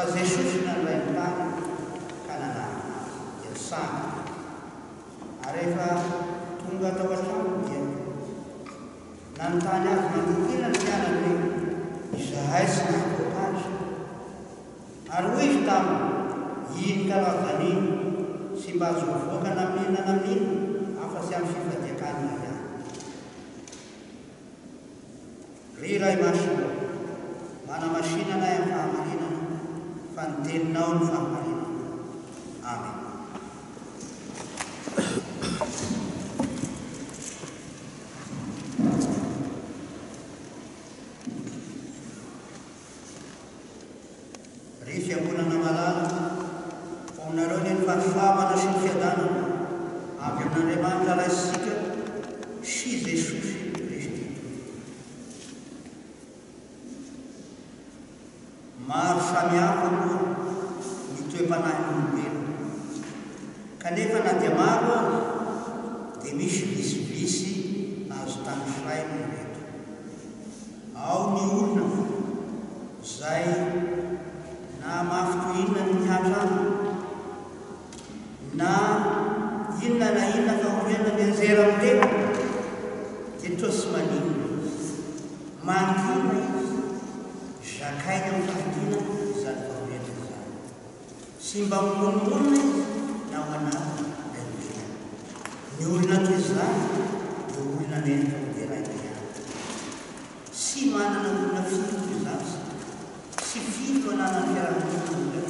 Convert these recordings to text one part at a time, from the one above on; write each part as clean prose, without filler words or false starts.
Fazer xuxa na verdade, Canadá, Deus. samy. Ary rehefa tonga tao an-trano dia nanontany azy manokina ny mpianany hoe izahay sy nakoazy. Ary hoy izy taminy iny karazan'iny sy mba azo mivoaka na mihinana amin'iny afa-tsy amin'ny fifadiakanina ihany. Ry ray masina, mana-masinana amin'ny fahamarinana, fa ny teninao ny fahamarinana. Amen. Ry fiangonana malala, ho aminareo ny fahasoavana sy ny fiadanana avy amin'Andriamanitra raisitsika sy Jesosy Kristy. Maro samihafa moa ny toe-panahin'olombelona, kanefa na dia maro azy dia misy visivisy azo tanosaina reto. Ao ny olona izay na mafy toy inona ny mihatra aminy, na inona na inona fa hoenina mianjera amin'ny tena dia toa tsy maninona mangina izy, zakainy amin'ny fahidina izany fahoenina izany, sy mba mimonimona izy na ho anaty aina. Ny olona toy izany dia olona menaka moderaina ihany, sy manana olona filo toy izany sy filo anana ny fiarahamonina.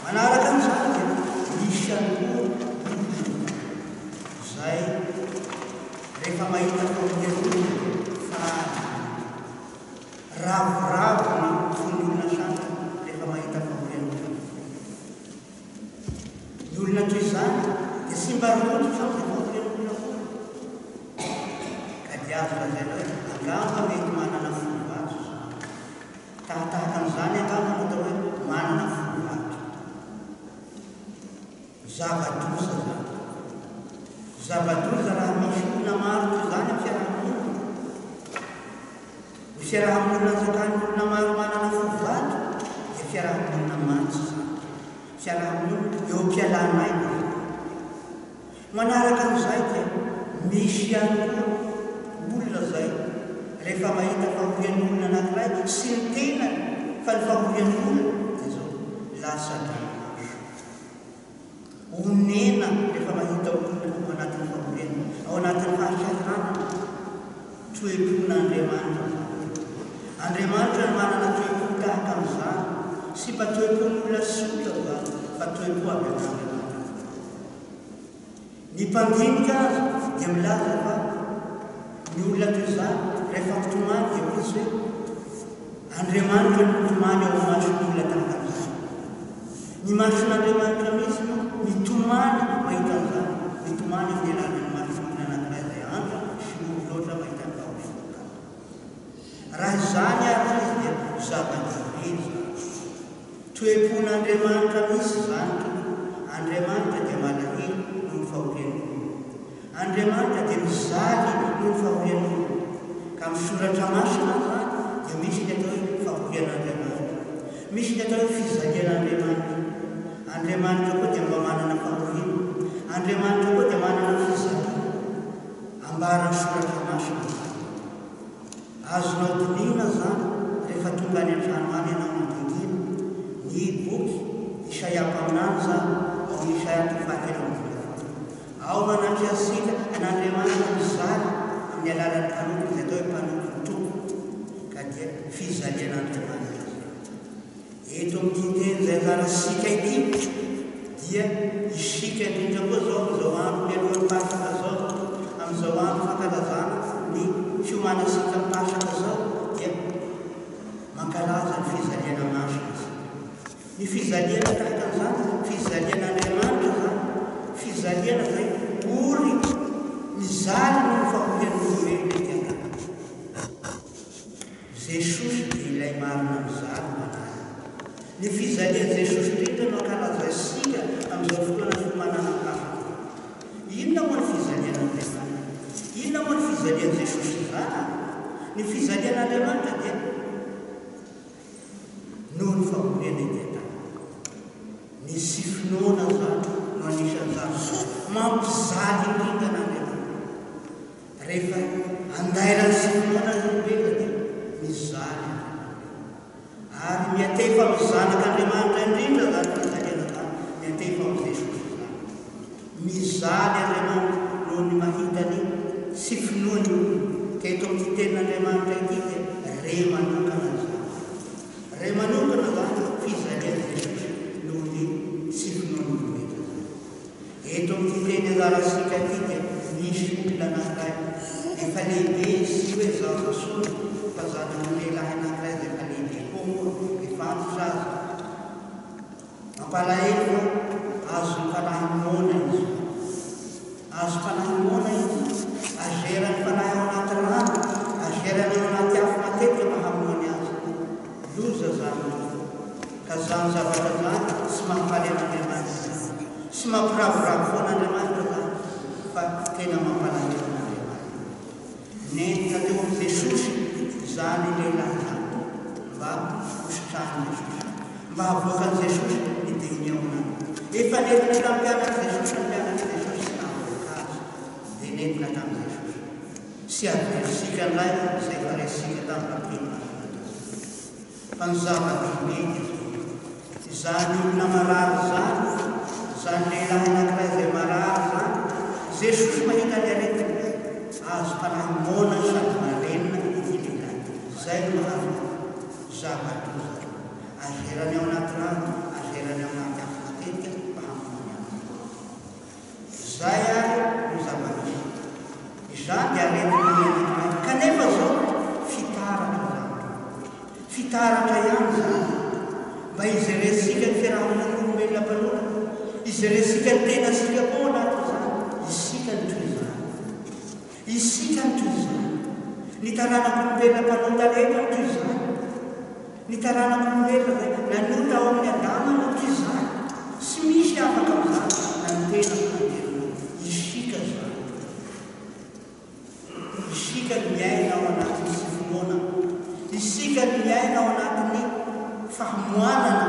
Manaraka an'izany dia misy an'olo izay rehefa mahita fahoenina fa ravoravo ny fon'olona samy rehefa mahita fahoenina. Ny olona toy izany dia sy mba rototra amin'izay fahoenina foana, ka dia azo lazaina hoe angamba mety manana folovato. Tahaka an'izany angamba no atao hoe manana folovato. Zava-doza zany. Zava-doza raha misy olona maro toy izany amin'ny fiarahamonina. Ny fiarahamonina anjakan'ny olona maro manana folovato dia fiarahamonina matsy zany. Fiarahamonina eo am-pialan'aina. Manaraka an'izay dia misy ihany olona izay rehefa mahita fahoen'olona anankiray sy ny tenany fa ny fahoen'olona dia zao lasa dranomasy. Onena rehefa mahita olona ao anatin'ny fahoenina, ao anatin'ny fahasatranana, toe-pon'Andriamanitra. Andriamanitra no manana toe-po tahaka amin'izany, sy mba toe-pon'olona sotra zany, fa toe-po avy amin'Andriamanitra. Ny mpandinika azy dia milaza fa ny olona toy izany rehefa mitomany dia hoy izy hoe Andriamanitra no mitomany ao mason'olona tahaka an'izany. Ny mason'Andriamanitra mihitsy no mitomany mahita an'izany, mitomany amin'ny alalan'ny mason'olona anankiray izay andro sy olo loatra mahita ny fahoenina. Raha izany ary izy dia zava-dehibe izany. Toe-pon'Andriamanitra mihitsy izany. Andriamanitra dia malahelo noho ny fahoenina. Andriamanitra dia mizaly noho ny fahoenina. Ka misoratra masina zany dia misy ny atao hoe fahoen'Andriamanitra, misy ny atao hoe fizalian'Andriamanitra. Andriamanitra koa dia mba manana fahoenina, Andriamanitra koa dia manana fizaliana. Ambarany soratra masina zany. Azonao dinihina zany rehefa tonga any an-trano any ianao mandingina ny boky Isaia mpaminany zany, ao ny Isaia 41. Ao manatry antsika n'Andriamanitra mizaly amin'ny alalan'ny mpanokiny izay atao hoe mpanokiny tompo, ka dia fizalian'Andriamanitra. Eto amin'ity teny izay anjarantsika ity dia isika indrindra koa zao amin'izao andro mialohan'ny Pasaka zao, amin'izao andro fankalazana ny fiomanasika amin'ny Pasaka zao dia mankalaza ny fizaliana masina. Ny fizaliana tahaka an'izany, fizalian'Andriamanitra zany, fizaliana izay ory mizaly noho ny fahoen'olombelona ety an-tany. Jesosy dia ilay marina mizaly manala. Ny fizalian'i Jesosy indrindra no ankalaza isika amin'izao fotoana fiomanana Pasaka. Inona moa ny fizalian'Andriamanitra? Inona moa ny fizalian'i Jesosy izany? Ny fizalian'Andriamanitra dia noho ny fahoenina ety an-tany. Ny misy finoana zany no anisan'izany mampizaly indrindra n'Andriamanitra. Rehefa andairany sy finoana ny olombelona dia mizaly ary miatefa amin'ny zanak'Andriamanitra indrindra zany fizaliana zany, miatefa amin'ny Jesosy zany. Mizaly Andriamanitra noho ny mahitany sy finoany olona. Teto amin'ny tenin'Andriamanitra ity dia re manokana zany. Re manokana zany fizaliana Jesosy noho ny sy finoany olombelona zany. Eto amin'ny teny anarasika ity dia misy olona anankiray efa lehibe sy hoe zava-soa fa zanany lehilahy anankiray dia efa lehibe koa moa efa antitra azy. Mampalahelo fa azo fanahy mona izy. Azo fanahy mona izy. Azerany fanahy ao anaty rano, azerany ao anaty afo matetika mahamoany azy. Loza zany ka zany zavatra zany sy mampaly an'Andriamanitra, sy mampiravoravo foan'Andriamanitra zany fa tena mampalahelo an'Andriamanitra. Nentina teo amin'ny Jesosy zany lehilahy zany mba hositrahany Jesosy, mba havoakan'i Jesosy ny dimy ao anany. Efa nentina tampianatra Jesosy, tampianatra Jesosy sy nahavoaka azy dia nentina tamin'i Jesosy. Sy averisika ndray izay fa resika tamin'ny mpino fa ny zava-dehibe zany olona marary zany, zany lehilahy anankiray izay marary zany, Jesosy mahita ny aretiny azo fanahy mona sady marenina ity lehilahy. Zay no mahazo zava-doza. Azerany ao anaty rano, azerany ao anaty afo matetika mba hamoany azy. Zay ary no zava-misy. Izany dia aretiny anankiray. Kanefa zao fitaratra zany. Fitaratra ihany zany. Mba izeresika ny fiarahamonina olombelona mpanota, izeresika ny tenasika koa anaty zany. Isika ny toy zany. Isika ny toy zany. Ny taranak'olombelona mpanota rehetra ny toy zany. Ny taranak'olombelona nanota ao amin'ny Adama no toy zany. Sy misy afaka amin'izany na ny tena fanantenana. Isika zany. Isika ny miaina ao anatin'ny sy finoana. Isika ny miaina ao anatin'ny fahamoanana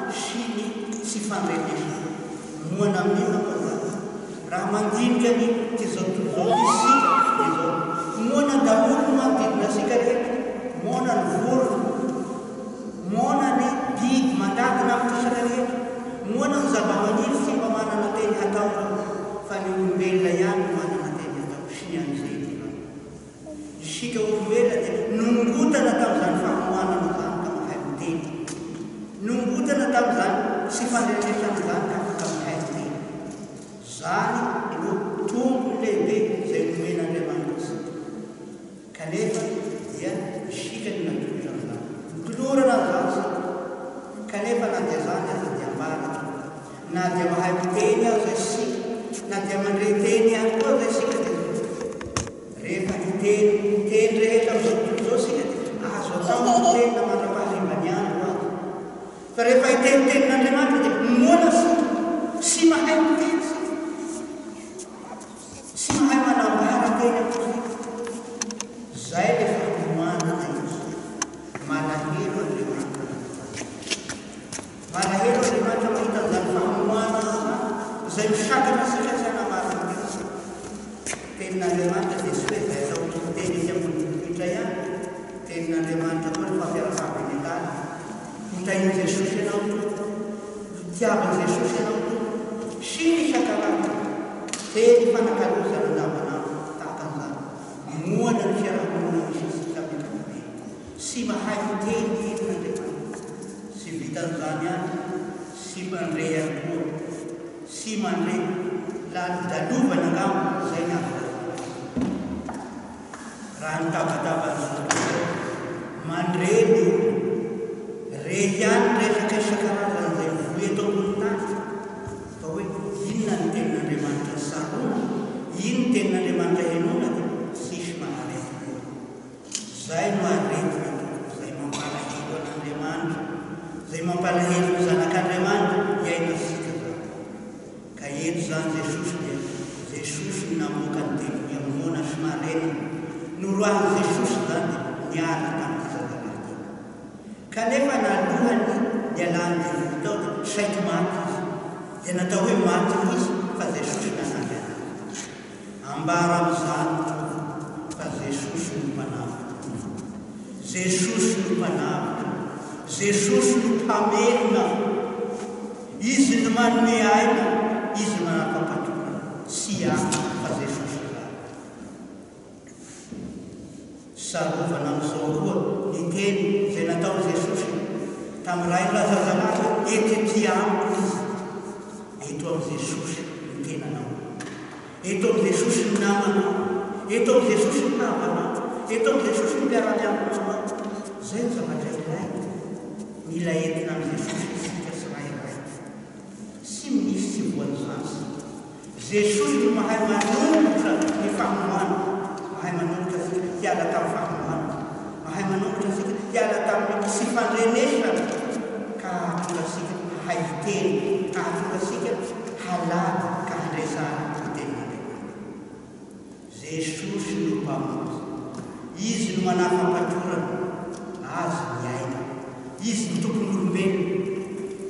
sy ny sy fandrenesana. Moana amin'io moa zany. Raha mandinika ny ty zao tontolo isika dia zao. Moana daholo no manodidina asika rehetra. Moana ny vorona, moana ny biby mandadina amin'ny tisaka rehetra, moana ny zava-maniry sy mba manana teny hatao fa ny olombelona ihany no manana teny hatao sy ny an'izay. Isika olombelona dia nongotana tamin'izany fahamoanana zany ka mahay miteny. Nongotana tamin'izany sy fandrenesana zany ka afaka mahay miteny. Zany no tombony lehibe izay nomen'Andriamanitra isika. Kanefa dia isika ny natolotra amin'izany. Mitolorana amin'izany isika. Kanefa na dia zany aza dia ambaratra. Na dia mahay miteny aza isika, na dia mandray teny ihany koa aza isika dia rehefa miteny rehetra amin'izao tontolo izao isika dia azo atao miteny na mandra-paharimbany andro azy. Fa rehefa hitenitenin'Andriamanitra dia moana sy mahay miteny isika. Sy mahay manambara teny amin'izay. Zay le fahamoanana izy. Malahelo Andriamanitra. Malahelo Andriamanitra mahita an'izany fahamoanana zany izay misakana asika sy hanamarana azy. Tenin'Andriamanitra dia tsy hoe izay atao teny izy ambony vohitra ihany. Tenin'Andriamanitra koa ny fampiarahana metany. Mitahiry Jesosy ianao tompoko, fitiavany Jesosy ianao tompoko, sy ny isan-karazany. Teny fanakalozana andavanandro tahaka an'izany. Moana ny fiarahamonina misy isika amin'ny ankapobeny. Sy mahay miteny tenin'Andriamanitra. Sy vitan'izany ihany, sy mandray ihany koa, sy mandray dalovana angamba izay ny azo. Raha nitabataba mandray ny olona. Re ihany resaka isan-karazana izay vohy eto ambony tany. Fa hoe inona ny tenin'Andriamanitra sarona, ino ny tenin'Andriamanitra henona dia sisy manaretina. Zay no aretina izay mampalahelo an'Andriamanitra, izay mampalahelo ny zanak'Andriamanitra hiaina isika zany. Ka eto zany Jesosy dia Jesosy ny namoaka ny teniny hamoana sy marenina. Noroahany Jesosy zany niara tamin'ny zava-mahaty. Kanefa nalohany nialany dia tao dia saito maty izy. dia natao hoe maty izy fa Jesosy nanangy anazy. Ambara amin'izany fa Jesosy no mpanavitra, Jesosy no mpanavitra, Jesosy no mpamelona. Izy no manome aina, izy no manampahapatrona, sy ahy fa Jesosy iray. Sarovana amin'izao koa ny teny izay natao Jesosy tamin'ny ray lazazalahy, etety amiko izy. Eto amin'ny Jesosy ny tenanao, eto amin'ny Jesosy ny namanao, eto amin'ny Jesosy ny namanao, eto amin'ny Jesosy ny mpiara-mianao. Zay ny zavatra iray mila entina amin'ny Jesosy isika tsirairay, sy misy tsy voajantsy. Jesosy no mahay manombotra ny famoahana, mahay manombotra asika hiala tamin'ny famoahana, mahay manombotra asika hiala tamin'ny sy fandrenesana, ka hahatonga asika hahay teny, ka hahatonga asika halala ka handresana ny tenan'Andriamanitra. Jesosy no mpamonjy, izy no manampahapatrorana, azy ny aina, izy ny tompon'olombelona,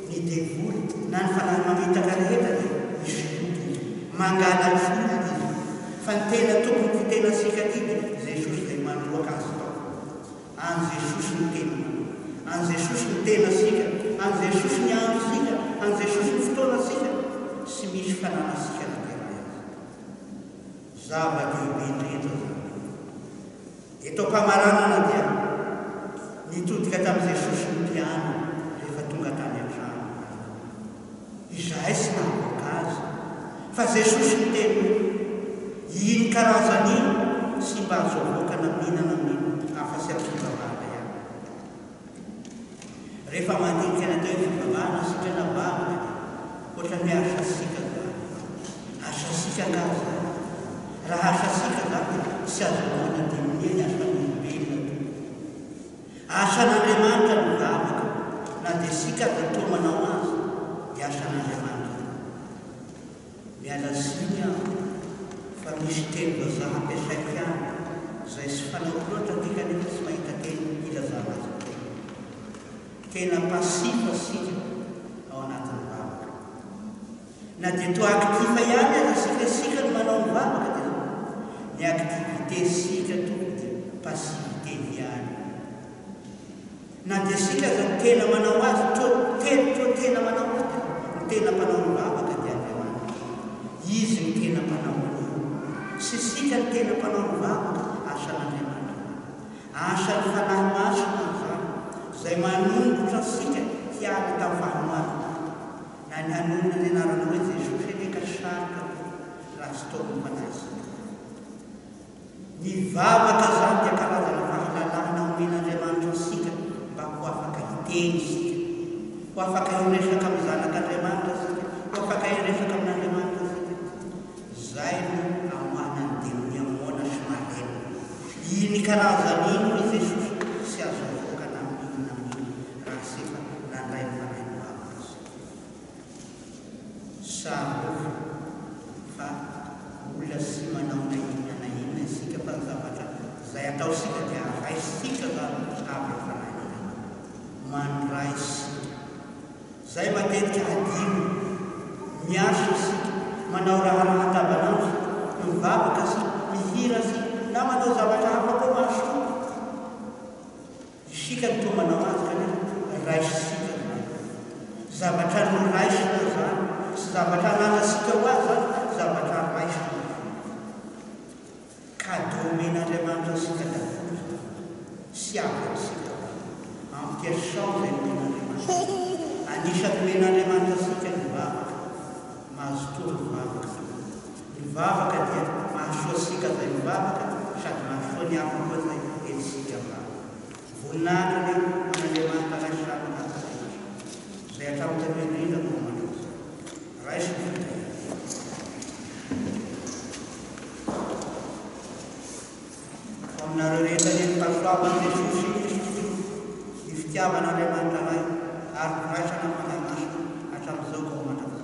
ny devoly na ny fanahy mamitaka rehetra dia misy mangalatsy izy, fa ny tena tokony fitena asika tidy Jesosy izay manoloaka azy tao. Any Jesosy ny tena, any Jesosy ny tena asika, any Jesosy ny andro asika, any Jesosy ny fotoana asika, sy misy fanana asika na tena azy. Zava-dehibe indrindra zany. Eto mpamaranana dia nitodika tamin'ny Jesosy ny mpiano rehefa tonga tany an-trano. Izahay sy nahavoaka azy, fa Jesosy ny teny iny karazan'iny sy mba azo avoaka na mihinana amin'ny afa-sy am-pivavahana ihany. Rehefa mandinika natao hoe fivavahana asika navavaka, ohatran'ny hoe asa sika zany, asa sika ngaza. Raha asa sika zany sy azo avoana dimin'ny asan'ny olombelona. Asa n'Andriamanitra no vavaka, na dia sika dia toa manao azy, dia asa n'Andriamanitra. Miala siny aho fa misy teny vazaha ampiasaiko ihany, izay sy fanao loatra tika nefa tsy mahita teny ilazana azy. Tena pasifa sika ao anatin'ny vavaka. Na dia toa aktifa ihany aza sika no manao ny vavaka, dia ny aktivité sika to dia passivité ihany. Na dia sika zany tena manao azy, tena manao azy, ny tena mpanao ny vavaka dia Andriamanitra. Izy ny tena mpanao an'io, sy sika ny tena mpanao ny vavaka, asa n'Andriamanitra. Asa ny fanahy masina zany, izay manombotra sika hiala tamin'ny fahamarana. Na ny hanonona ny anarana hoe Jesosy eneka sarotra raha sy tao ny mpanasika. Ny vavaka zany dia karazana fahalalahana omen'Andriamanitra sika mba ho afaka hiteny sika, ho afaka hiresaka amin'ny zanak'Andriamanitra sika, ho afaka hiresaka amin'Andriamanitra sika. Zay no amoahana ny demony amoana sy marena. Iny karazan'iny hoe Jesosy sy azo avoaka na amin'iny raha sy efa nandray ny fanahy ny vavaka sika. Sarofa fa olona sy manao na inona isika fa ny zavatra izay atao sika dia aray sika zany avy ny fanahy mandray sika. Zay matetika adino miasa sika, manao raha tabanao sika, mivavaka sika, mihira sika, na manao zavatra hafa koa mahasoa. Sika no toa manao azy kanefa raisy sika zany. Zavatra no raisina zany, sy zavatra nana sika ho azy zany, zavatra raisina. Kado omen'Andriamanitra sika daholo zany, sy avy sika. Ampiasao zay omen'Andriamanitra. Anisan'ny omen'Andriamanitra sika ny vavaka, mahazo toa ny vavaka. Ny vavaka dia mahasoa sika zay mivavaka, sady mahasoa ny hafa koa zay etsika vavaka. Voninahitra ny an'Andriamanitra raisirana anazy. Zay hatramin'ny indrindra no manao. Raisina. Aminareo rehetra ny mpasoavan'i Jesosy ny fitiavan'Andriamanitra ray, ary ny raisana fanahy masina hatramin'izao ka ho mandrafitra.